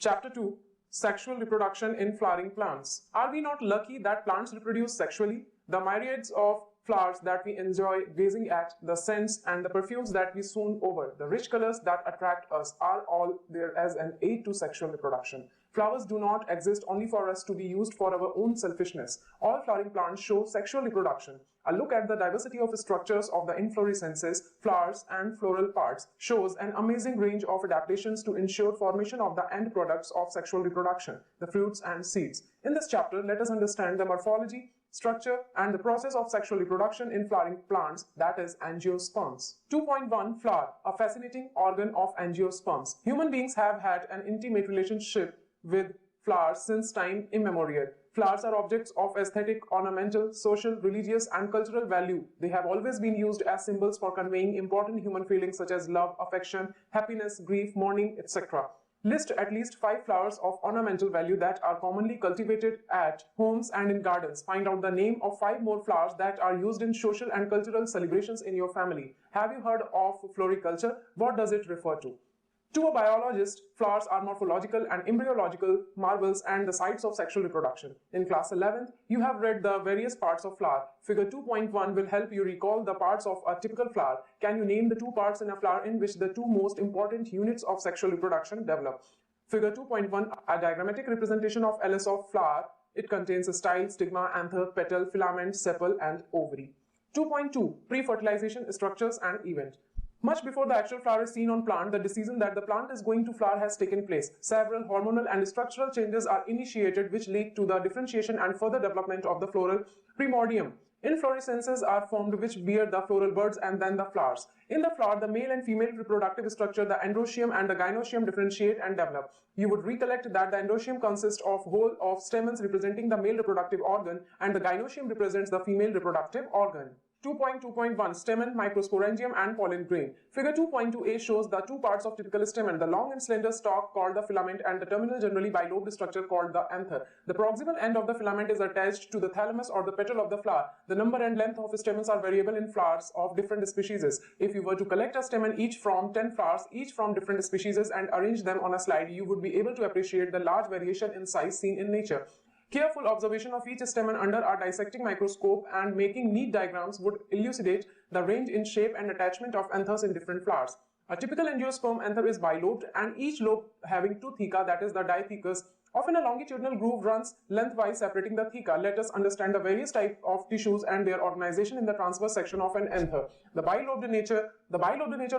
Chapter 2. Sexual reproduction in flowering plants. Are we not lucky that plants reproduce sexually? The myriads of flowers that we enjoy gazing at, the scents and the perfumes that we swoon over, the rich colors that attract us are all there as an aid to sexual reproduction. Flowers do not exist only for us to be used for our own selfishness. All flowering plants show sexual reproduction. A look at the diversity of structures of the inflorescences, flowers and floral parts shows an amazing range of adaptations to ensure formation of the end products of sexual reproduction, the fruits and seeds. In this chapter, let us understand the morphology, structure and the process of sexual reproduction in flowering plants, that is angiosperms. 2.1 Flower, a fascinating organ of angiosperms. Human beings have had an intimate relationship with flowers since time immemorial. Flowers are objects of aesthetic, ornamental, social, religious and cultural value. They have always been used as symbols for conveying important human feelings such as love, affection, happiness, grief, mourning, etc. List at least 5 flowers of ornamental value that are commonly cultivated at homes and in gardens. Find out the name of 5 more flowers that are used in social and cultural celebrations in your family. Have you heard of floriculture? What does it refer to? To a biologist, flowers are morphological and embryological marvels and the sites of sexual reproduction. In class 11th, you have read the various parts of flower. Figure 2.1 will help you recall the parts of a typical flower. Can you name the 2 parts in a flower in which the 2 most important units of sexual reproduction develop? Figure 2.1, a diagrammatic representation of LS of flower. It contains a style, stigma, anther, petal, filament, sepal and ovary. 2.2, pre-fertilization structures and event. Much before the actual flower is seen on plant, the decision that the plant is going to flower has taken place. Several hormonal and structural changes are initiated which lead to the differentiation and further development of the floral primordium. Inflorescences are formed which bear the floral buds and then the flowers. In the flower, the male and female reproductive structure, the androecium and the gynoecium differentiate and develop. You would recollect that the androecium consists of whole of stamens representing the male reproductive organ and the gynoecium represents the female reproductive organ. 2.2.1 Stamen, microsporangium and pollen grain. Figure 2.2a shows the 2 parts of typical stamen, the long and slender stalk called the filament and the terminal generally bilobed structure called the anther. The proximal end of the filament is attached to the thalamus or the petal of the flower. The number and length of stamens are variable in flowers of different species. If you were to collect a stamen each from 10 flowers, each from different species and arrange them on a slide, you would be able to appreciate the large variation in size seen in nature. Careful observation of each stamen under a dissecting microscope and making neat diagrams would elucidate the range in shape and attachment of anthers in different flowers. A typical angiosperm anther is bilobed and each lobe having 2 theca, that is the diathecus. Often a longitudinal groove runs lengthwise separating the theca. Let us understand the various types of tissues and their organization in the transverse section of an anther. The bilobed nature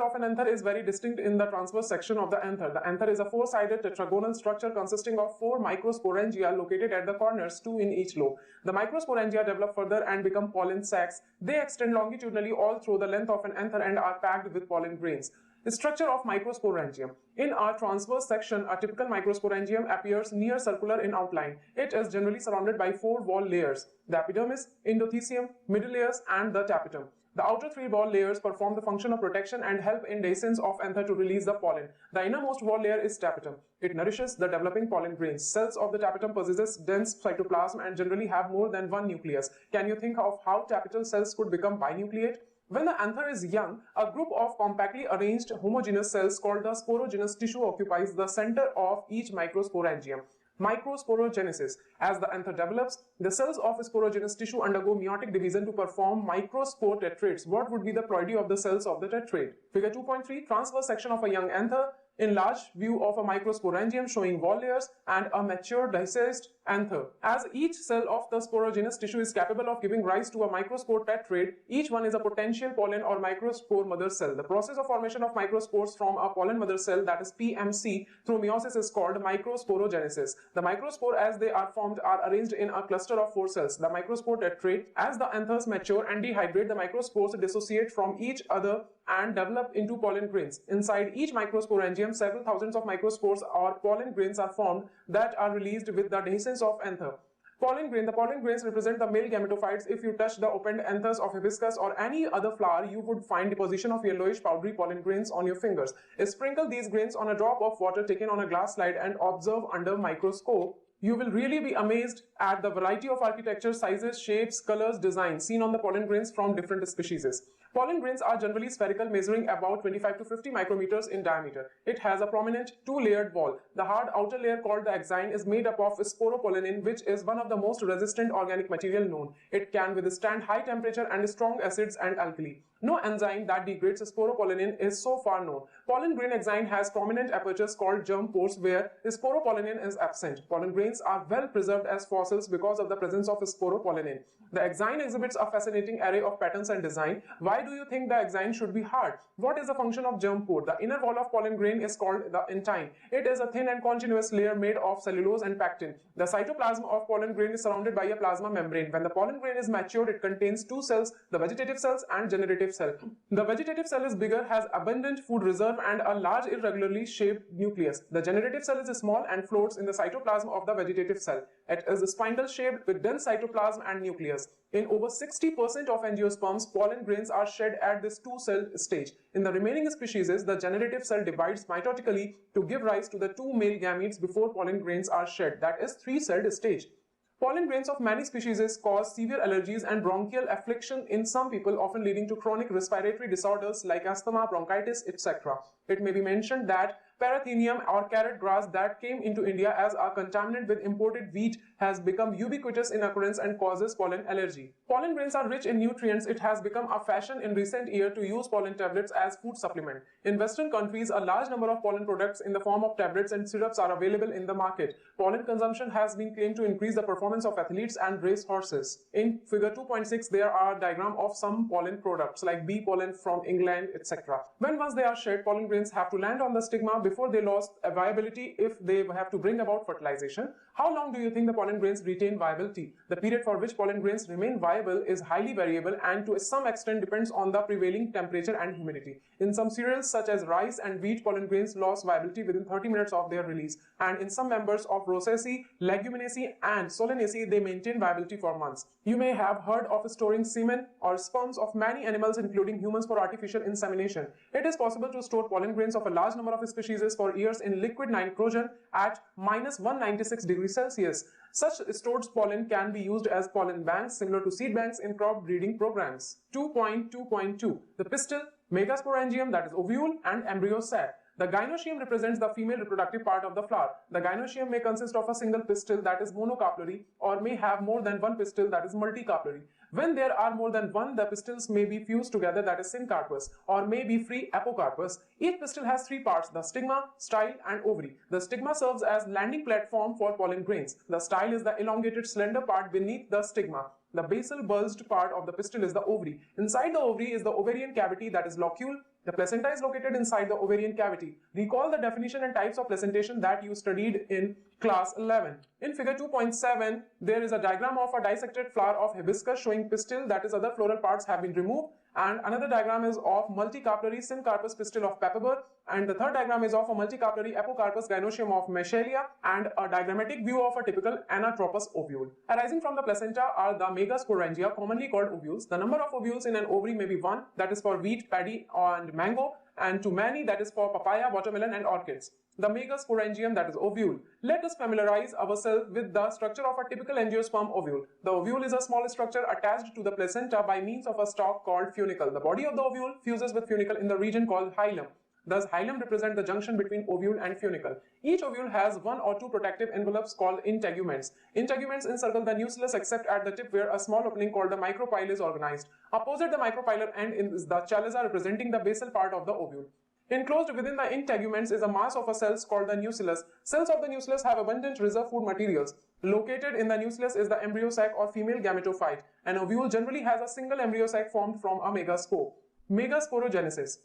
of an anther is very distinct in the transverse section of the anther. The anther is a 4-sided tetragonal structure consisting of 4 microsporangia located at the corners, 2 in each lobe. The microsporangia develop further and become pollen sacs. They extend longitudinally all through the length of an anther and are packed with pollen grains. The structure of microsporangium. In our transverse section, a typical microsporangium appears near circular in outline. It is generally surrounded by 4 wall layers: the epidermis, endothecium, middle layers, and the tapetum. The outer 3 wall layers perform the function of protection and help in dehiscence of anther to release the pollen. The innermost wall layer is tapetum. It nourishes the developing pollen grains. Cells of the tapetum possess dense cytoplasm and generally have more than 1 nucleus. Can you think of how tapetal cells could become binucleate? When the anther is young, a group of compactly arranged homogeneous cells called the sporogenous tissue occupies the center of each microsporangium. Microsporogenesis. As the anther develops, the cells of sporogenous tissue undergo meiotic division to perform microspore tetrads. What would be the ploidy of the cells of the tetrad? Figure 2.3 Transverse section of a young anther. Enlarged view of a microsporangium showing wall layers and a mature digested anther. As each cell of the sporogenous tissue is capable of giving rise to a microspore tetrad, each one is a potential pollen or microspore mother cell. The process of formation of microspores from a pollen mother cell, that is PMC, through meiosis is called microsporogenesis. The microspore as they are formed are arranged in a cluster of 4 cells. The microspore tetrad. As the anthers mature and dehydrate, the microspores dissociate from each other and develop into pollen grains. Inside each microsporangium, several thousands of microspores or pollen grains are formed that are released with the dehiscence of anther. Pollen grain. The pollen grains represent the male gametophytes. If you touch the opened anthers of hibiscus or any other flower, you would find deposition of yellowish powdery pollen grains on your fingers. Sprinkle these grains on a drop of water taken on a glass slide and observe under microscope. You will really be amazed at the variety of architecture, sizes, shapes, colors, designs seen on the pollen grains from different species. Pollen grains are generally spherical, measuring about 25 to 50 micrometers in diameter. It has a prominent two-layered wall. The hard outer layer called the axine is made up of sporopollenin, which is one of the most resistant organic material known. It can withstand high temperature and strong acids and alkali. No enzyme that degrades sporopollenin is so far known. Pollen grain axine has prominent apertures called germ pores where sporopollenin is absent. Pollen grains are well preserved as fossils because of the presence of sporopollenin. The axine exhibits a fascinating array of patterns and design. Why do you think the axine should be hard? What is the function of germ pore? The inner wall of pollen grain is called the intine. It is a thin and continuous layer made of cellulose and pectin. The cytoplasm of pollen grain is surrounded by a plasma membrane. When the pollen grain is matured, it contains two cells, the vegetative cells and generative cell. The vegetative cell is bigger, has abundant food reserve and a large irregularly shaped nucleus. The generative cell is small and floats in the cytoplasm of the vegetative cell. It is spindle shaped with dense cytoplasm and nucleus. In over 60% of angiosperms, pollen grains are shed at this two-cell stage. In the remaining species, the generative cell divides mitotically to give rise to the two male gametes before pollen grains are shed, that is three-celled stage. Pollen grains of many species cause severe allergies and bronchial affliction in some people, often leading to chronic respiratory disorders like asthma, bronchitis, etc. It may be mentioned that Parathenium or carrot grass that came into India as a contaminant with imported wheat has become ubiquitous in occurrence and causes pollen allergy. Pollen grains are rich in nutrients. It has become a fashion in recent years to use pollen tablets as food supplement. In Western countries, a large number of pollen products in the form of tablets and syrups are available in the market. Pollen consumption has been claimed to increase the performance of athletes and race horses. In figure 2.6, there are a diagram of some pollen products like bee pollen from England, etc. When once they are shed, pollen grains have to land on the stigma before they lost viability if they have to bring about fertilization. How long do you think the pollen grains retain viability? The period for which pollen grains remain viable is highly variable and to some extent depends on the prevailing temperature and humidity. In some cereals such as rice and wheat, pollen grains lost viability within 30 minutes of their release, and in some members of Rosaceae, Leguminosae and Solanaceae, they maintain viability for months. You may have heard of storing semen or sperms of many animals including humans for artificial insemination. It is possible to store pollen grains of a large number of species for years in liquid nitrogen at -196 degrees Celsius. Such stored pollen can be used as pollen banks similar to seed banks in crop breeding programs. 2.2.2 The pistil, megasporangium, that is ovule, and embryo sac. The gynoecium represents the female reproductive part of the flower. The gynoecium may consist of a single pistil, that is monocarpellary, or may have more than one pistil, that is multicarpellary. When there are more than one, the pistils may be fused together, that is syncarpous, or may be free apocarpous. Each pistil has three parts: the stigma, style, and ovary. The stigma serves as landing platform for pollen grains. The style is the elongated slender part beneath the stigma. The basal bulged part of the pistil is the ovary. Inside the ovary is the ovarian cavity, that is locule. The placenta is located inside the ovarian cavity. Recall the definition and types of placentation that you studied in class 11. In figure 2.7, there is a diagram of a dissected flower of hibiscus showing pistil, that is other floral parts have been removed, and another diagram is of multicarpellary syncarpous pistil of papaver, and the third diagram is of a multicarpellary apocarpous gynoecium of Meschlia, and a diagrammatic view of a typical anatropous ovule. Arising from the placenta are the megasporangia, commonly called ovules. The number of ovules in an ovary may be 1, that is for wheat, paddy, and mango, and to many, that is for papaya, watermelon, and orchids. The megasporangium, that is ovule. Let us familiarize ourselves with the structure of a typical angiosperm ovule. The ovule is a small structure attached to the placenta by means of a stalk called funicle. The body of the ovule fuses with funicle in the region called hilum. Thus, hilum represents the junction between ovule and funicle. Each ovule has one or two protective envelopes called integuments. Integuments encircle the nucleus except at the tip where a small opening called the micropyle is organized. Opposite the micropylar end is the chaliza representing the basal part of the ovule. Enclosed within the integuments is a mass of cells called the nucleus. Cells of the nucleus have abundant reserve food materials. Located in the nucleus is the embryo sac or female gametophyte. An ovule generally has a single embryo sac formed from a megaspore. Megasporogenesis.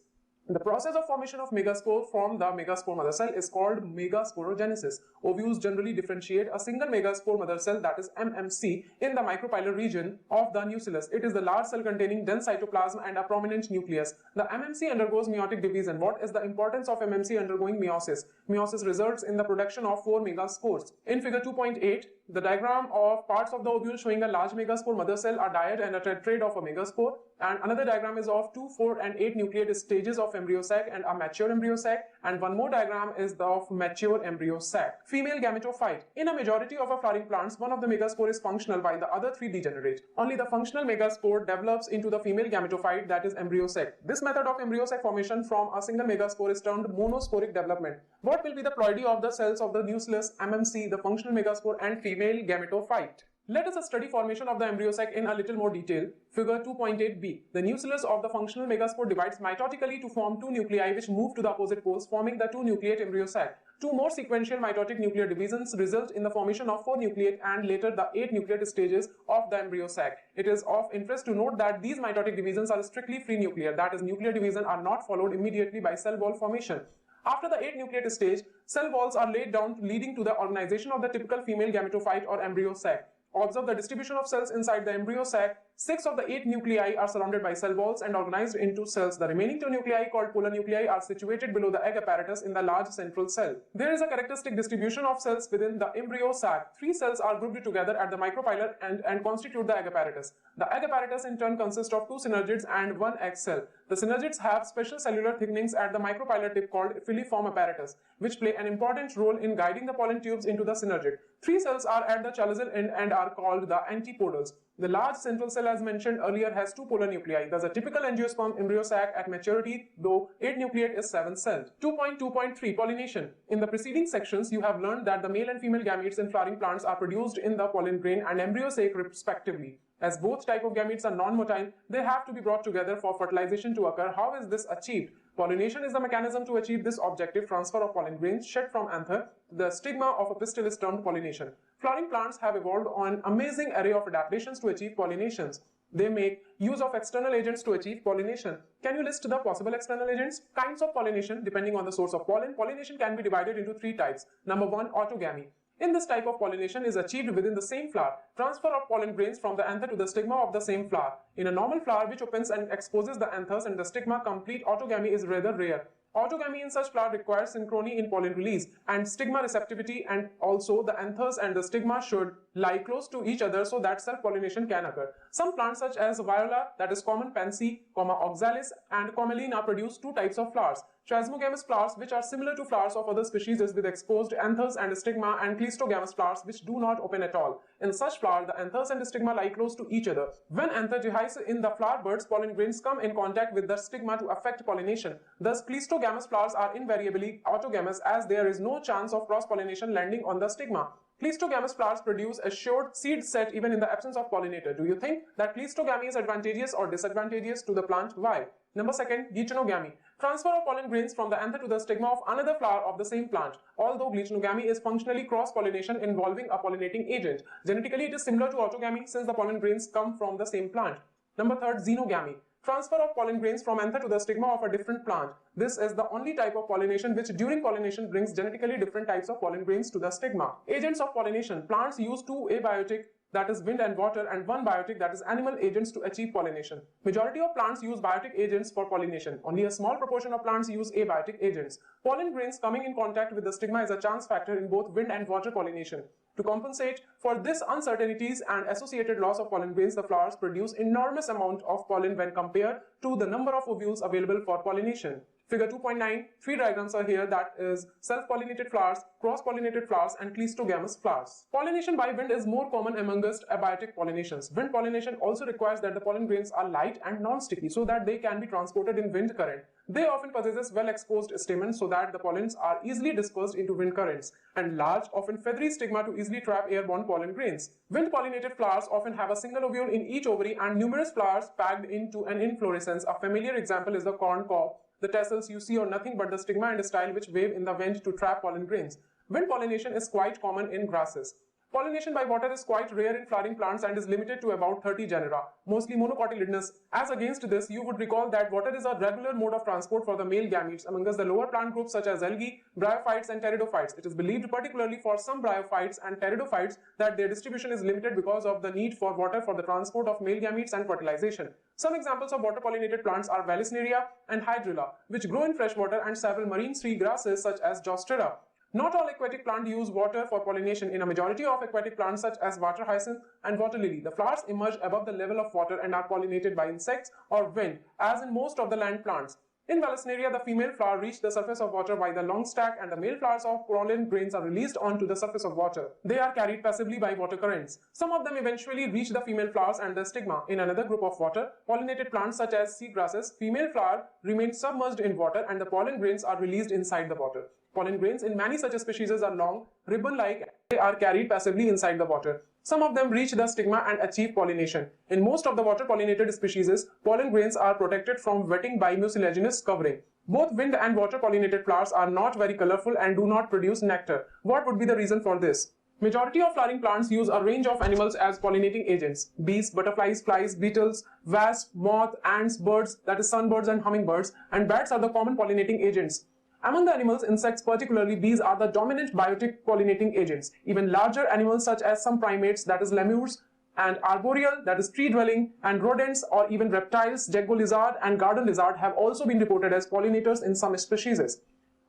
The process of formation of megaspore from the megaspore mother cell is called megasporogenesis. Ovules generally differentiate a single megaspore mother cell, that is MMC, in the micropylar region of the nucleus. It is the large cell containing dense cytoplasm and a prominent nucleus. The MMC undergoes meiotic division. What is the importance of MMC undergoing meiosis? Meiosis results in the production of 4 megaspores. In figure 2.8, the diagram of parts of the ovule showing a large megaspore mother cell, a dyad and a tetrad of a megaspore, and another diagram is of 2, 4, and 8 nucleate stages of embryo sac and a mature embryo sac, and one more diagram is the of mature embryo sac. Female gametophyte. In a majority of flowering plants, one of the megaspore is functional while the other three degenerate. Only the functional megaspore develops into the female gametophyte, that is embryo sac. This method of embryo sac formation from a single megaspore is termed monosporic development. What will be the ploidy of the cells of the nucleus, MMC, the functional megaspore and female gametophyte? Let us study formation of the embryo sac in a little more detail. Figure 2.8b. The nucleus of the functional megaspore divides mitotically to form two nuclei which move to the opposite poles, forming the two-nucleate embryo sac. Two more sequential mitotic nuclear divisions result in the formation of 4 nucleate and later the 8 nucleate stages of the embryo sac. It is of interest to note that these mitotic divisions are strictly free nuclear, that is, nuclear division are not followed immediately by cell wall formation. After the 8 nucleate stage, cell walls are laid down, leading to the organization of the typical female gametophyte or embryo sac. Observe the distribution of cells inside the embryo sac. 6 of the 8 nuclei are surrounded by cell walls and organized into cells. The remaining 2 nuclei, called polar nuclei, are situated below the egg apparatus in the large central cell. There is a characteristic distribution of cells within the embryo sac. 3 cells are grouped together at the micropylar end and constitute the egg apparatus. The egg apparatus in turn consists of 2 synergids and 1 egg cell. The synergids have special cellular thickenings at the micropylar tip called filiform apparatus, which play an important role in guiding the pollen tubes into the synergid. 3 cells are at the chaliceal end and are called the antipodals. The large central cell, as mentioned earlier, has 2 polar nuclei. Thus, a typical angiosperm embryo sac at maturity, though 8 nucleate, is 7-celled. 2.2.3 Pollination. In the preceding sections, you have learned that the male and female gametes in flowering plants are produced in the pollen grain and embryo sac respectively. As both type of gametes are non-motile, they have to be brought together for fertilization to occur. How is this achieved? Pollination is the mechanism to achieve this objective transfer of pollen grains shed from anther. The stigma of a pistil is termed pollination. Flowering plants have evolved an amazing array of adaptations to achieve pollinations. They make use of external agents to achieve pollination. Can you list the possible external agents? Kinds of pollination depending on the source of pollen. Pollination can be divided into 3 types. Number 1, autogamy. In this type of pollination is achieved within the same flower. Transfer of pollen grains from the anther to the stigma of the same flower. In a normal flower which opens and exposes the anthers and the stigma, complete autogamy is rather rare. Autogamy in such flower requires synchrony in pollen release and stigma receptivity, and also the anthers and the stigma should lie close to each other so that self-pollination can occur. Some plants such as viola, that is common pansy, oxalis and commelina produce 2 types of flowers. Chasmogamous flowers which are similar to flowers of other species with exposed anthers and stigma, and cleistogamous flowers which do not open at all. In such flower, the anthers and stigma lie close to each other. When anther dehisces in the flower buds, pollen grains come in contact with the stigma to affect pollination. Thus, cleistogamous flowers are invariably autogamous as there is no chance of cross-pollination landing on the stigma. Cleistogamous flowers produce a short seed set even in the absence of pollinator. Do you think that cleistogamy is advantageous or disadvantageous to the plant? Why? Number 2, glycinogamy. Transfer of pollen grains from the anther to the stigma of another flower of the same plant. Although glycinogamy is functionally cross-pollination involving a pollinating agent, genetically it is similar to autogamy since the pollen grains come from the same plant. Number 3, xenogamy. Transfer of pollen grains from anther to the stigma of a different plant. This is the only type of pollination which during pollination brings genetically different types of pollen grains to the stigma. Agents of pollination. Plants use 2 abiotic, that is wind and water, and 1 biotic, that is animal agents, to achieve pollination. Majority of plants use biotic agents for pollination. Only a small proportion of plants use abiotic agents. Pollen grains coming in contact with the stigma is a chance factor in both wind and water pollination. To compensate for this uncertainties and associated loss of pollen grains, the flowers produce enormous amount of pollen when compared to the number of ovules available for pollination. Figure 2.9, 3 diagrams are here, that is self-pollinated flowers, cross-pollinated flowers and cleistogamous flowers. Pollination by wind is more common amongst abiotic pollinations. Wind pollination also requires that the pollen grains are light and non-sticky so that they can be transported in wind current. They often possess well-exposed stamens so that the pollens are easily dispersed into wind currents, and large, often feathery stigma to easily trap airborne pollen grains. Wind-pollinated flowers often have a single ovule in each ovary and numerous flowers packed into an inflorescence. A familiar example is the corn cob. The tassels you see are nothing but the stigma and style which wave in the wind to trap pollen grains. Wind pollination is quite common in grasses. Pollination by water is quite rare in flowering plants and is limited to about 30 genera, mostly monocotyledonous. As against this, you would recall that water is a regular mode of transport for the male gametes amongst the lower plant groups such as algae, bryophytes and pteridophytes. It is believed, particularly for some bryophytes and pteridophytes, that their distribution is limited because of the need for water for the transport of male gametes and fertilization. Some examples of water-pollinated plants are Vallisneria and Hydrilla, which grow in freshwater, and several marine tree grasses such as Jostera. Not all aquatic plants use water for pollination. In a majority of aquatic plants such as water hyacinth and water lily, the flowers emerge above the level of water and are pollinated by insects or wind, as in most of the land plants. In Vallisneria, the female flower reaches the surface of water by the long stack and the male flowers of pollen grains are released onto the surface of water. They are carried passively by water currents. Some of them eventually reach the female flowers and the stigma. In another group of water-pollinated plants such as sea grasses, female flower remains submerged in water and the pollen grains are released inside the water. Pollen grains in many such species are long, ribbon-like, and they are carried passively inside the water. Some of them reach the stigma and achieve pollination. In most of the water-pollinated species, pollen grains are protected from wetting by mucilaginous covering. Both wind and water-pollinated flowers are not very colorful and do not produce nectar. What would be the reason for this? Majority of flowering plants use a range of animals as pollinating agents. Bees, butterflies, flies, beetles, wasps, moth, ants, birds, that is sunbirds and hummingbirds, and bats are the common pollinating agents. Among the animals, insects, particularly bees, are the dominant biotic pollinating agents. Even larger animals such as some primates, that is lemurs, and arboreal, that is tree-dwelling, and rodents or even reptiles, jaguar lizard and garden lizard have also been reported as pollinators in some species.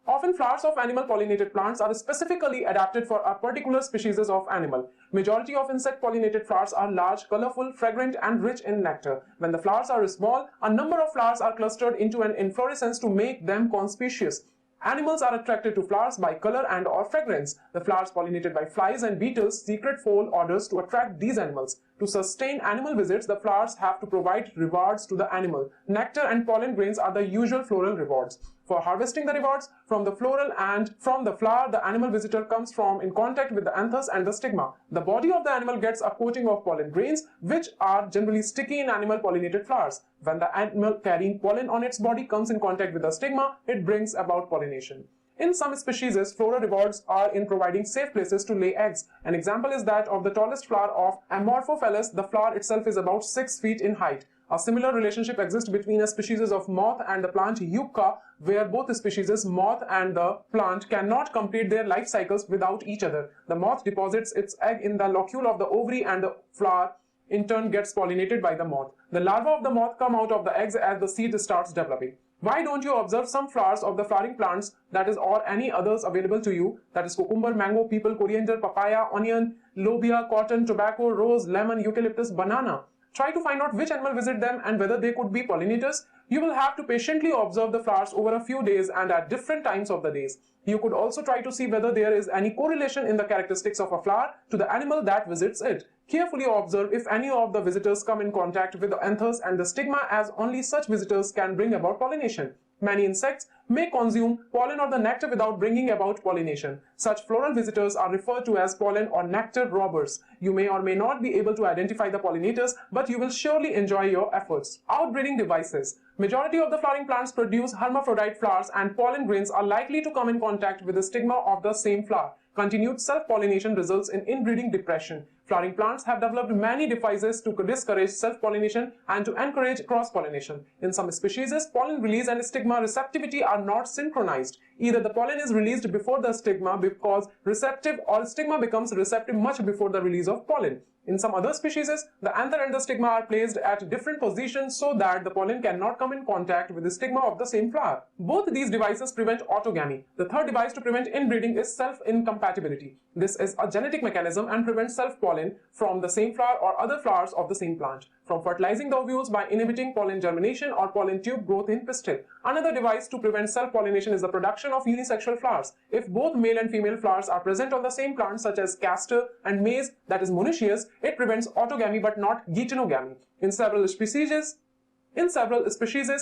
Often flowers of animal pollinated plants are specifically adapted for a particular species of animal. Majority of insect pollinated flowers are large, colorful, fragrant and rich in nectar. When the flowers are small, a number of flowers are clustered into an inflorescence to make them conspicuous. Animals are attracted to flowers by color and or fragrance. The flowers pollinated by flies and beetles secret fold orders to attract these animals. To sustain animal visits, the flowers have to provide rewards to the animal. Nectar and pollen grains are the usual floral rewards. For harvesting the rewards from the floral and from the flower, the animal visitor comes in contact with the anthers and the stigma. The body of the animal gets a coating of pollen grains, which are generally sticky in animal pollinated flowers. When the animal carrying pollen on its body comes in contact with the stigma, it brings about pollination. In some species, floral rewards are in providing safe places to lay eggs. An example is that of the tallest flower of Amorphophallus. The flower itself is about 6 feet in height. A similar relationship exists between a species of moth and the plant Yucca, where both species, moth and the plant, cannot complete their life cycles without each other. The moth deposits its egg in the locule of the ovary and the flower in turn gets pollinated by the moth. The larvae of the moth come out of the eggs as the seed starts developing. Why don't you observe some flowers of the flowering plants, that is, or any others available to you, that is cucumber, mango, peepal, coriander, papaya, onion, lobia, cotton, tobacco, rose, lemon, eucalyptus, banana? Try to find out which animal visit them and whether they could be pollinators. You will have to patiently observe the flowers over a few days and at different times of the days. You could also try to see whether there is any correlation in the characteristics of a flower to the animal that visits it. Carefully observe if any of the visitors come in contact with the anthers and the stigma, as only such visitors can bring about pollination. Many insects may consume pollen or the nectar without bringing about pollination. Such floral visitors are referred to as pollen or nectar robbers. You may or may not be able to identify the pollinators, but you will surely enjoy your efforts. Outbreeding devices. Majority of the flowering plants produce hermaphrodite flowers, and pollen grains are likely to come in contact with the stigma of the same flower. Continued self-pollination results in inbreeding depression. Flowering plants have developed many devices to discourage self-pollination and to encourage cross-pollination. In some species, pollen release and stigma receptivity are not synchronized. Either the pollen is released before the stigma because receptive, or stigma becomes receptive much before the release of pollen. In some other species, the anther and the stigma are placed at different positions so that the pollen cannot come in contact with the stigma of the same flower. Both these devices prevent autogamy. The third device to prevent inbreeding is self-incompatibility. This is a genetic mechanism and prevents self-pollen from the same flower or other flowers of the same plant from fertilizing the ovules by inhibiting pollen germination or pollen tube growth in pistil. Another device to prevent self-pollination is the production of unisexual flowers. If both male and female flowers are present on the same plant, such as castor and maize, that is monoecious, it prevents autogamy but not geitonogamy. In several species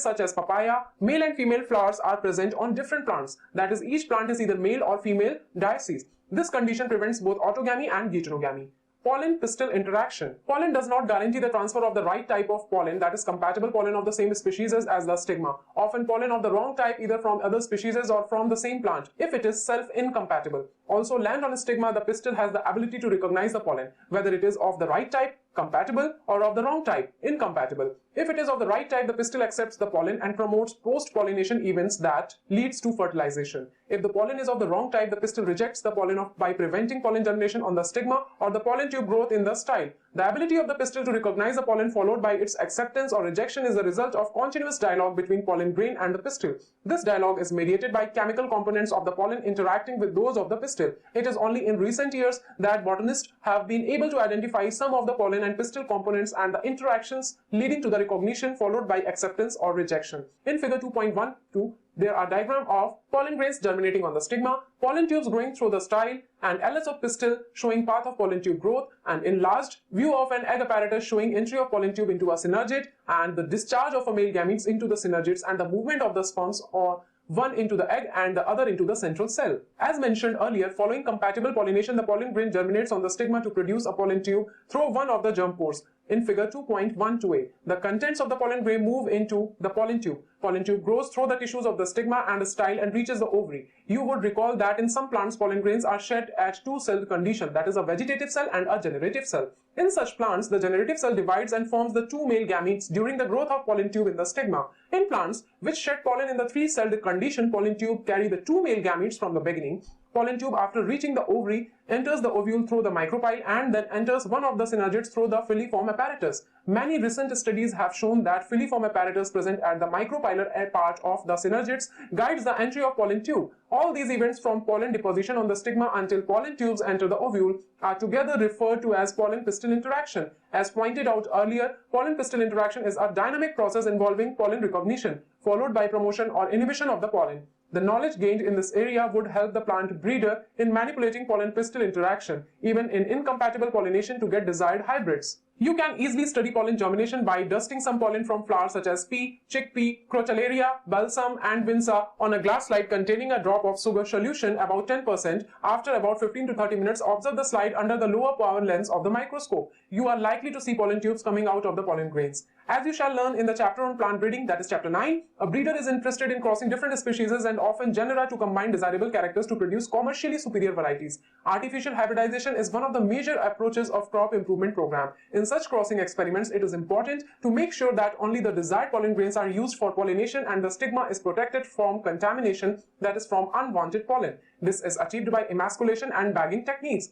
such as papaya, male and female flowers are present on different plants. That is, each plant is either male or female dioecious. This condition prevents both autogamy and geitonogamy. Pollen-pistil interaction. Pollen does not guarantee the transfer of the right type of pollen, that is compatible pollen of the same species as the stigma. Often pollen of the wrong type, either from other species or from the same plant, if it is self-incompatible. Also land on a stigma, the pistil has the ability to recognize the pollen, whether it is of the right type, compatible, or of the wrong type, incompatible. If it is of the right type, the pistil accepts the pollen and promotes post-pollination events that leads to fertilization. If the pollen is of the wrong type, the pistil rejects the pollen by preventing pollen germination on the stigma or the pollen tube growth in the style. The ability of the pistil to recognize the pollen followed by its acceptance or rejection is the result of continuous dialogue between pollen grain and the pistil. This dialogue is mediated by chemical components of the pollen interacting with those of the pistil. It is only in recent years that botanists have been able to identify some of the pollen and pistil components and the interactions leading to the recognition followed by acceptance or rejection. In figure 2.12, there are diagram of pollen grains germinating on the stigma, pollen tubes growing through the style, and LS of pistil showing path of pollen tube growth, and enlarged view of an egg apparatus showing entry of pollen tube into a synergate and the discharge of a male gametes into the synergates and the movement of the sperms or one into the egg and the other into the central cell. As mentioned earlier, following compatible pollination, the pollen grain germinates on the stigma to produce a pollen tube through one of the germ pores. In figure 2.12a, the contents of the pollen grain move into the pollen tube. Pollen tube grows through the tissues of the stigma and the style and reaches the ovary. You would recall that in some plants, pollen grains are shed at two-celled condition, that is a vegetative cell and a generative cell. In such plants, the generative cell divides and forms the two male gametes during the growth of pollen tube in the stigma. In plants which shed pollen in the three-celled condition, pollen tube carry the two male gametes from the beginning. Pollen tube, after reaching the ovary, enters the ovule through the micropyle and then enters one of the synergates through the filiform apparatus. Many recent studies have shown that filiform apparatus present at the micropylar part of the synergates guides the entry of pollen tube. All these events from pollen deposition on the stigma until pollen tubes enter the ovule are together referred to as pollen-pistil interaction. As pointed out earlier, pollen-pistil interaction is a dynamic process involving pollen recognition, followed by promotion or inhibition of the pollen. The knowledge gained in this area would help the plant breeder in manipulating pollen-pistil interaction, even in incompatible pollination to get desired hybrids. You can easily study pollen germination by dusting some pollen from flowers such as pea, chickpea, crotalaria, balsam and vinca on a glass slide containing a drop of sugar solution about 10%. After about 15 to 30 minutes, observe the slide under the lower power lens of the microscope. You are likely to see pollen tubes coming out of the pollen grains. As you shall learn in the chapter on plant breeding, that is chapter 9, a breeder is interested in crossing different species and often genera to combine desirable characters to produce commercially superior varieties. Artificial hybridization is one of the major approaches of crop improvement program. In such crossing experiments, it is important to make sure that only the desired pollen grains are used for pollination and the stigma is protected from contamination, that is from unwanted pollen. This is achieved by emasculation and bagging techniques.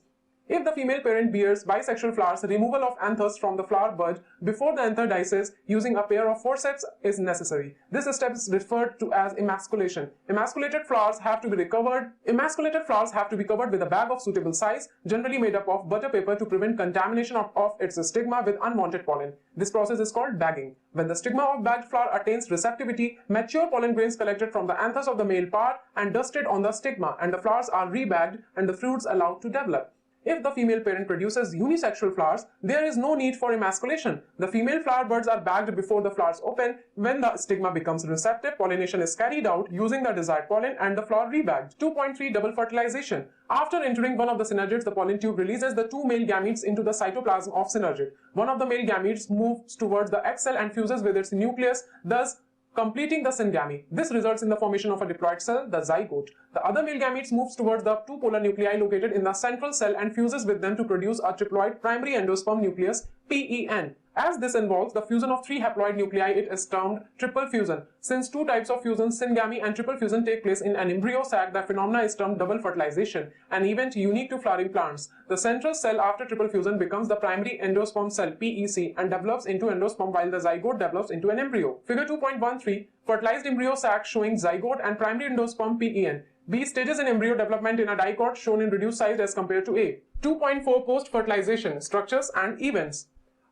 If the female parent bears bisexual flowers, removal of anthers from the flower bud before the anther dices using a pair of forceps is necessary. This step is referred to as emasculation. Emasculated flowers have to be covered with a bag of suitable size, generally made up of butter paper, to prevent contamination of its stigma with unwanted pollen. This process is called bagging. When the stigma of bagged flower attains receptivity, mature pollen grains collected from the anthers of the male part and dusted on the stigma, and the flowers are rebagged and the fruits allowed to develop. If the female parent produces unisexual flowers, there is no need for emasculation. The female flower buds are bagged before the flowers open. When the stigma becomes receptive, pollination is carried out using the desired pollen and the flower rebagged. 2.3 Double fertilization. After entering one of the synergates, the pollen tube releases the two male gametes into the cytoplasm of synergate. One of the male gametes moves towards the egg cell and fuses with its nucleus, thus completing the syngamy. This results in the formation of a diploid cell, the zygote. The other male gametes moves towards the two polar nuclei located in the central cell and fuses with them to produce a triploid primary endosperm nucleus, PEN. As this involves the fusion of three haploid nuclei, it is termed triple fusion. Since two types of fusion, syngamy and triple fusion, take place in an embryo sac, the phenomena is termed double fertilization, an event unique to flowering plants. The central cell after triple fusion becomes the primary endosperm cell, PEC, and develops into endosperm, while the zygote develops into an embryo. Figure 2.13, fertilized embryo sac showing zygote and primary endosperm, PEN. B. Stages in embryo development in a dicot shown in reduced size as compared to A. 2.4 Post-fertilization, structures and events.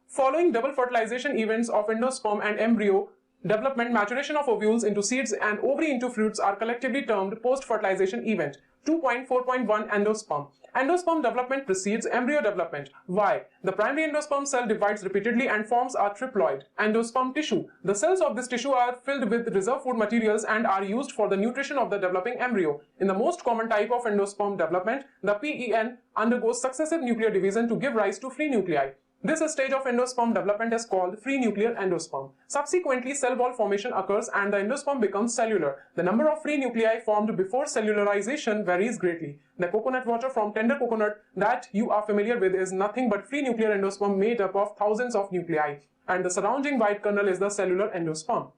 Following double fertilization events of endosperm and embryo development, maturation of ovules into seeds and ovary into fruits are collectively termed post-fertilization event. 2.4.1 Endosperm. Endosperm development precedes embryo development. Why? The primary endosperm cell divides repeatedly and forms a triploid endosperm tissue. The cells of this tissue are filled with reserve food materials and are used for the nutrition of the developing embryo. In the most common type of endosperm development, the PEN undergoes successive nuclear division to give rise to free nuclei. This stage of endosperm development is called free nuclear endosperm. Subsequently, cell wall formation occurs and the endosperm becomes cellular. The number of free nuclei formed before cellularization varies greatly. The coconut water from tender coconut that you are familiar with is nothing but free nuclear endosperm made up of thousands of nuclei, and the surrounding white kernel is the cellular endosperm.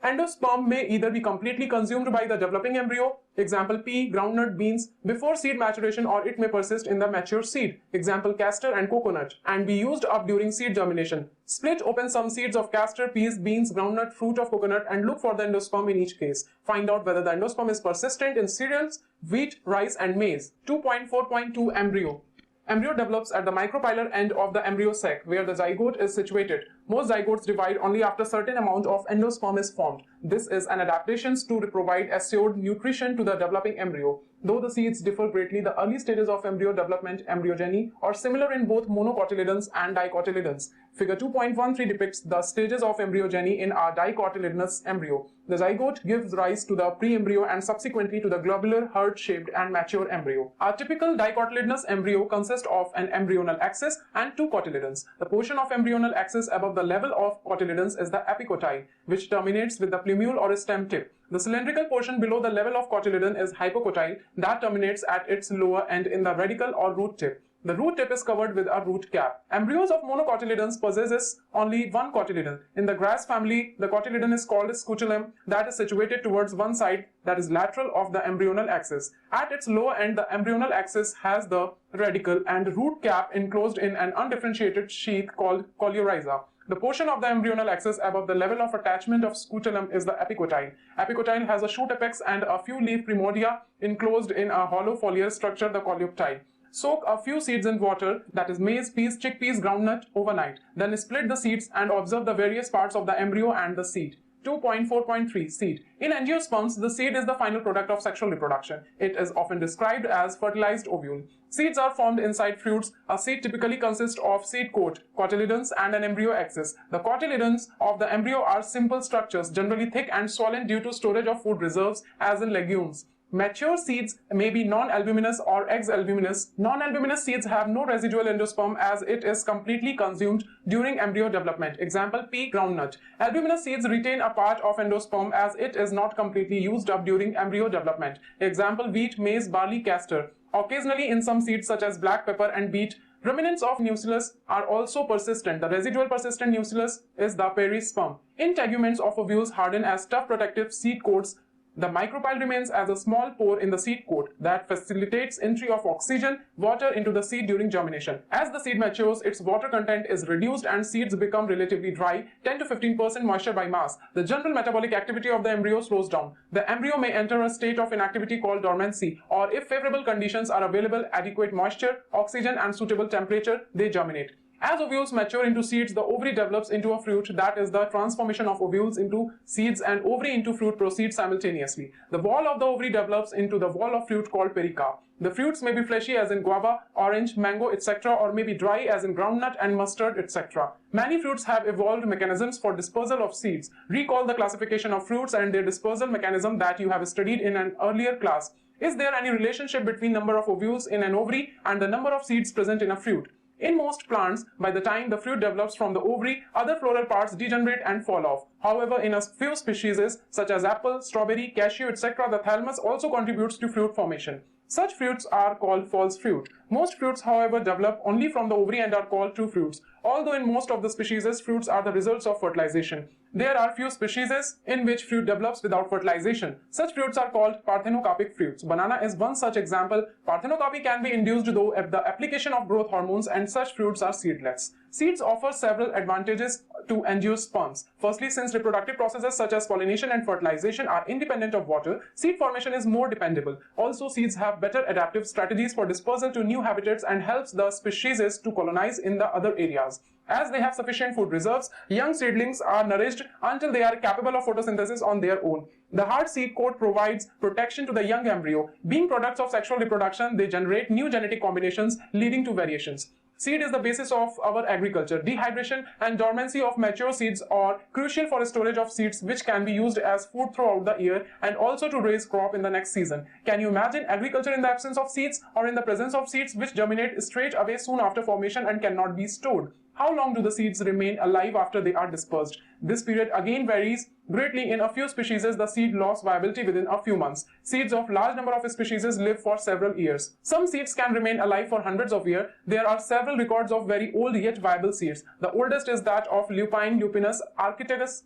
Endosperm may either be completely consumed by the developing embryo, example pea, groundnut, beans, before seed maturation, or it may persist in the mature seed, example castor and coconut, and be used up during seed germination. Split open some seeds of castor, peas, beans, groundnut, fruit of coconut and look for the endosperm in each case. Find out whether the endosperm is persistent in cereals, wheat, rice and maize. 2.4.2 Embryo. Embryo develops at the micropylar end of the embryo sac, where the zygote is situated. Most zygotes divide only after a certain amount of endosperm is formed. This is an adaptation to provide assured nutrition to the developing embryo. Though the seeds differ greatly, the early stages of embryo development, embryogeny, are similar in both monocotyledons and dicotyledons. Figure 2.13 depicts the stages of embryogeny in a dicotyledonous embryo. The zygote gives rise to the pre-embryo and subsequently to the globular, heart-shaped and mature embryo. A typical dicotyledonous embryo consists of an embryonal axis and two cotyledons. The portion of embryonal axis above the level of cotyledons is the epicotyle, which terminates with the plumule or stem tip. The cylindrical portion below the level of cotyledon is hypocotyle, that terminates at its lower end in the radicle or root tip. The root tip is covered with a root cap. Embryos of monocotyledons possesses only one cotyledon. In the grass family, the cotyledon is called scutellum, that is situated towards one side, that is lateral of the embryonal axis. At its lower end, the embryonal axis has the radicle and root cap enclosed in an undifferentiated sheath called coleorhiza. The portion of the embryonal axis above the level of attachment of scutellum is the epicotyle. Epicotyle has a shoot apex and a few leaf primordia enclosed in a hollow foliar structure, the coleoptile. Soak a few seeds in water, that is maize, peas, chickpeas, groundnut, overnight. Then split the seeds and observe the various parts of the embryo and the seed. 2.4.3 Seed. In angiosperms, the seed is the final product of sexual reproduction. It is often described as fertilized ovule. Seeds are formed inside fruits. A seed typically consists of seed coat, cotyledons and an embryo axis. The cotyledons of the embryo are simple structures, generally thick and swollen due to storage of food reserves, as in legumes. Mature seeds may be non-albuminous or exalbuminous. Non-albuminous seeds have no residual endosperm as it is completely consumed during embryo development. Example, pea, groundnut. Albuminous seeds retain a part of endosperm as it is not completely used up during embryo development. Example, wheat, maize, barley, castor. Occasionally in some seeds such as black pepper and beet, remnants of nucellus are also persistent. The residual persistent nucellus is the perisperm. Integuments of ovules harden as tough protective seed coats. The micropyle remains as a small pore in the seed coat that facilitates entry of oxygen, water into the seed during germination. As the seed matures, its water content is reduced and seeds become relatively dry, 10 to 15% moisture by mass. The general metabolic activity of the embryo slows down. The embryo may enter a state of inactivity called dormancy, or if favorable conditions are available, adequate moisture, oxygen and suitable temperature, they germinate. As ovules mature into seeds, the ovary develops into a fruit, that is the transformation of ovules into seeds and ovary into fruit proceeds simultaneously. The wall of the ovary develops into the wall of fruit called pericarp. The fruits may be fleshy as in guava, orange, mango, etc. or may be dry as in groundnut and mustard, etc. Many fruits have evolved mechanisms for dispersal of seeds. Recall the classification of fruits and their dispersal mechanism that you have studied in an earlier class. Is there any relationship between number of ovules in an ovary and the number of seeds present in a fruit? In most plants, by the time the fruit develops from the ovary, other floral parts degenerate and fall off. However, in a few species, such as apple, strawberry, cashew, etc., the thalamus also contributes to fruit formation. Such fruits are called false fruit. Most fruits, however, develop only from the ovary and are called true fruits. Although in most of the species, fruits are the results of fertilization. There are few species in which fruit develops without fertilization. Such fruits are called parthenocarpic fruits. Banana is one such example. Parthenocarpy can be induced though if the application of growth hormones, and such fruits are seedless. Seeds offer several advantages to angiosperms. Firstly, since reproductive processes such as pollination and fertilization are independent of water, seed formation is more dependable. Also, seeds have better adaptive strategies for dispersal to new habitats and helps the species to colonize in the other areas. As they have sufficient food reserves, young seedlings are nourished until they are capable of photosynthesis on their own. The hard seed coat provides protection to the young embryo. Being products of sexual reproduction, they generate new genetic combinations leading to variations. Seed is the basis of our agriculture. Dehydration and dormancy of mature seeds are crucial for storage of seeds, which can be used as food throughout the year and also to raise crop in the next season. Can you imagine agriculture in the absence of seeds or in the presence of seeds which germinate straight away soon after formation and cannot be stored? How long do the seeds remain alive after they are dispersed? This period again varies greatly. In a few species, the seed lost viability within a few months. Seeds of large number of species live for several years. Some seeds can remain alive for hundreds of years. There are several records of very old yet viable seeds. The oldest is that of lupine lupinus architectus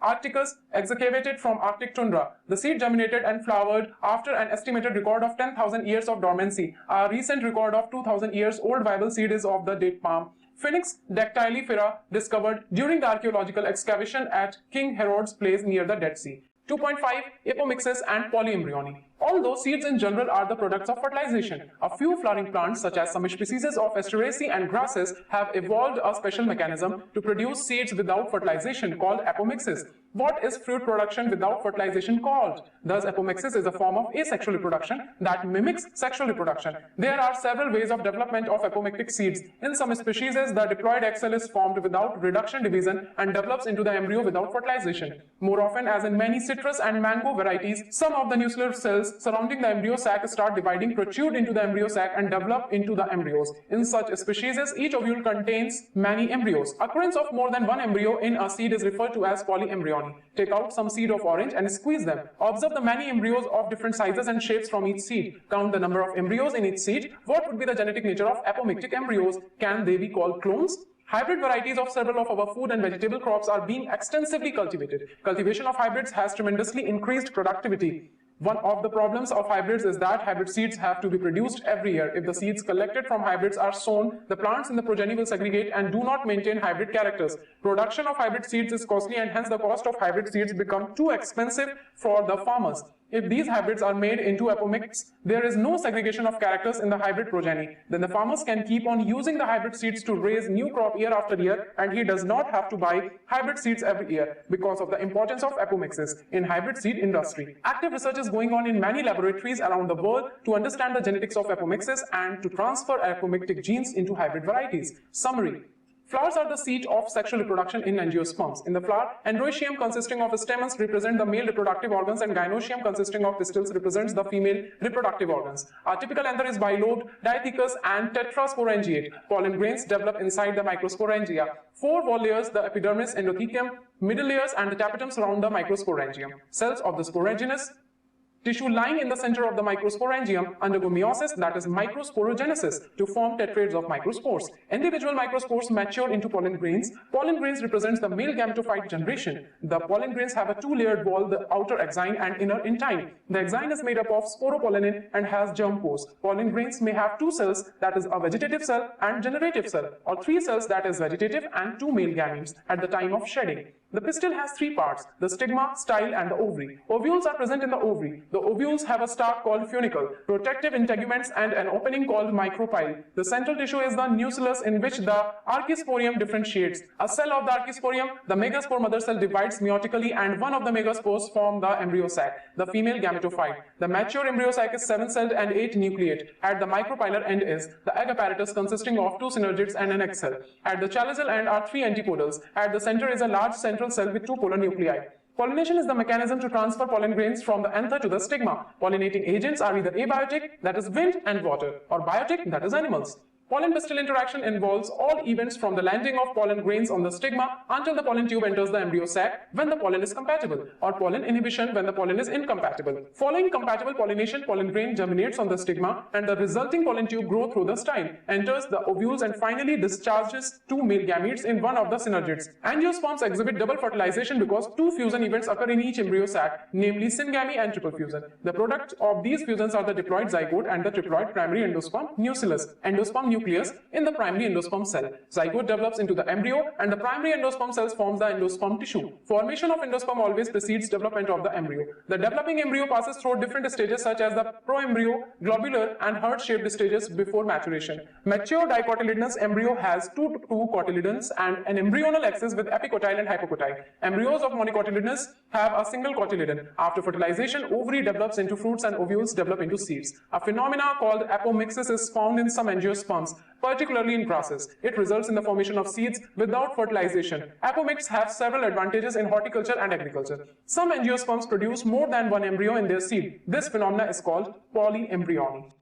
Arcticus excavated from Arctic tundra. The seed germinated and flowered after an estimated record of 10,000 years of dormancy. A recent record of 2,000 years old viable seed is of the date palm. Phoenix dactylifera discovered during the archaeological excavation at King Herod's Place near the Dead Sea. 2.5. Apomixis and polyembryony. Although seeds in general are the products of fertilization, a few flowering plants such as some species of Asteraceae and grasses have evolved a special mechanism to produce seeds without fertilization called apomixis. What is fruit production without fertilization called? Thus, apomixis is a form of asexual reproduction that mimics sexual reproduction. There are several ways of development of apomictic seeds. In some species, the diploid egg cell is formed without reduction division and develops into the embryo without fertilization. More often, as in many citrus and mango varieties, some of the nuclear cells surrounding the embryo sac start dividing, protrude into the embryo sac and develop into the embryos. In such species, each ovule contains many embryos. Occurrence of more than one embryo in a seed is referred to as polyembryony. Take out some seed of orange and squeeze them. Observe the many embryos of different sizes and shapes from each seed. Count the number of embryos in each seed. What would be the genetic nature of apomictic embryos? Can they be called clones? Hybrid varieties of several of our food and vegetable crops are being extensively cultivated. Cultivation of hybrids has tremendously increased productivity. One of the problems of hybrids is that hybrid seeds have to be produced every year. If the seeds collected from hybrids are sown, the plants in the progeny will segregate and do not maintain hybrid characters. Production of hybrid seeds is costly and hence the cost of hybrid seeds become too expensive for the farmers. If these hybrids are made into apomix, there is no segregation of characters in the hybrid progeny. Then the farmers can keep on using the hybrid seeds to raise new crop year after year, and he does not have to buy hybrid seeds every year because of the importance of apomixis in hybrid seed industry. Active research is going on in many laboratories around the world to understand the genetics of apomixis and to transfer apomictic genes into hybrid varieties. Summary. Flowers are the seat of sexual reproduction in angiosperms. In the flower, androecium consisting of stamens represent the male reproductive organs and gynoecium consisting of pistils represents the female reproductive organs. Our typical anther is bilobed, dithecous and tetrasporangiate. Pollen grains develop inside the microsporangia. 4 wall layers, the epidermis, endothecium, middle layers and the tapetum surround the microsporangium. Cells of the sporanginous tissue lying in the center of the microsporangium undergo meiosis, that is microsporogenesis, to form tetrads of microspores. Individual microspores mature into pollen grains. Pollen grains represents the male gametophyte generation. The pollen grains have a 2-layered wall, the outer exine and inner intine. The exine is made up of sporopollenin and has germ pores. Pollen grains may have 2 cells, that is a vegetative cell and generative cell, or 3 cells, that is vegetative and 2 male gametes at the time of shedding. The pistil has 3 parts, the stigma, style and the ovary. Ovules are present in the ovary. The ovules have a stalk called funicle, protective integuments and an opening called micropyle. The central tissue is the nucellus in which the archisporium differentiates. A cell of the archisporium, the megaspore mother cell, divides meiotically and one of the megaspores form the embryo sac, the female gametophyte. The mature embryo sac is 7-celled and 8 nucleate. At the micropylar end is the egg apparatus consisting of 2 synergids and an egg cell. At the chaliceal end are 3 antipodals. At the center is a large central cell with 2 polar nuclei. Pollination is the mechanism to transfer pollen grains from the anther to the stigma. Pollinating agents are either abiotic, that is wind and water, or biotic, that is animals. Pollen-pistil interaction involves all events from the landing of pollen grains on the stigma until the pollen tube enters the embryo sac when the pollen is compatible, or pollen inhibition when the pollen is incompatible. Following compatible pollination, pollen grain germinates on the stigma and the resulting pollen tube grows through the style, enters the ovules and finally discharges 2 male gametes in one of the synergids. Angiosperms exhibit double fertilization because 2 fusion events occur in each embryo sac, namely syngamy and triple fusion. The product of these fusions are the diploid zygote and the triploid primary endosperm nucellus. Endosperm nucleus in the primary endosperm cell. Zygote develops into the embryo and the primary endosperm cells forms the endosperm tissue. Formation of endosperm always precedes development of the embryo. The developing embryo passes through different stages such as the proembryo, globular and heart-shaped stages before maturation. Mature dicotyledonous embryo has 2 cotyledons and an embryonal axis with epicotyle and hypocotyle. Embryos of monocotyledonous have a single cotyledon. After fertilization, ovary develops into fruits and ovules develop into seeds. A phenomena called apomixis is found in some angiosperms, particularly in grasses. It results in the formation of seeds without fertilization. Apomix have several advantages in horticulture and agriculture. Some angiosperms produce more than one embryo in their seed. This phenomena is called polyembryony.